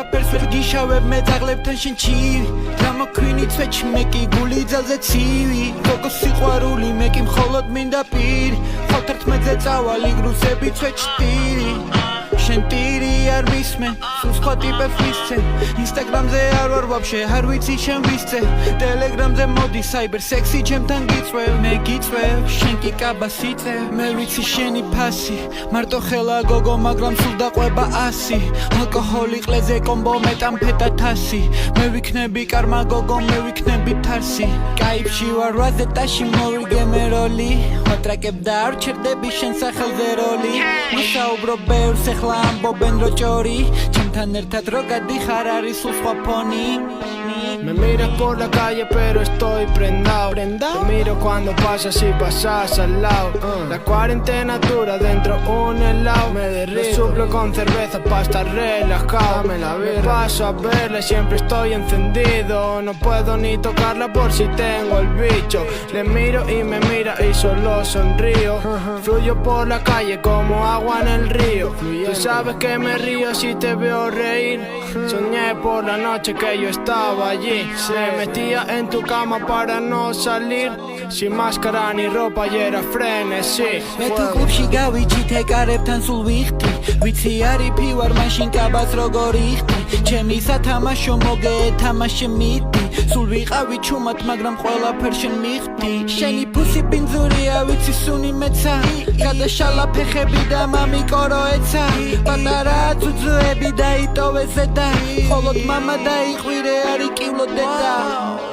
ყველაფერს ვერ გიშავებ მე ძაღლებთან შენ ჩივი გამოქვინი ცვეჩი მე კი გული ძალზე ცივი გოგო სიყვარული მე კი მხოლოდ მინდა პირი ხოთრთმეზე წავალი გრუსები ცვეჩი ტირი შენ ტირი არ მისმე სულ სხვა ტიპებს ვისცე ინსტაგრამზე არ ვარ ვაფშე არ ვიცი შენ ვისცე ტელეგრამზე მოდი საიბერ სექსი ჩემთან გიწვევ მე გიწვევ შენ კი კაბას იწევ მე ვიცი შენი ფასი მარტო ხელა გოგო მაგრამ სულ დაყვება 100 ალკოჰოლი ყლეზე კომბო მეტამფეტა თასი მე ვიქნები კარმა გოგო მე ვიქნები თარსი კაიფში ვარ ვაზეტაში მოვიგე მე როლი ხოტრაკებ და არ ჩერდები შენ სახელზე როლი მოსაუბრობ ბევრს ეხლა ამბობენ რო ჭორი ჩემთან ერთად რო გადიხარ არის სულ სხვა ფონი Me miras por la calle pero estoy prendado Te miro cuando pasas y pasas al lado La cuarentena dura dentro un helado Me derrito, suplo con cerveza pa' estar relajado Me paso a verla siempre estoy encendido No puedo ni tocarla por si tengo el bicho Le miro y me mira y solo sonrío Fluyo por la calle como agua en el río Tú sabes que me río si te veo reír Soñé por la noche que yo estaba allí Me metía en tu cama para no salir Sin máscara ni ropa y era frenesí მე თუ კლუბში გავიჭით ეკარებთან სულ ვიხდი ვიცი არიფი ვარ მაშინ კაბას როგორ იხდი ჩემი სათამაშო მოგეთამაშე მიდი სულ ვიყავი ჩუმად მაგრამ ყველაფერ შენ მიხდი შენი ფუსი ბინძურია ვიცი სუნი მეცა გადაშალა ფეხები და მამიკორო ეცა პატარა ძუძუები დაიტოვე ზედა მხოლოდ მამა დაიყვირე არ იკივლო დედა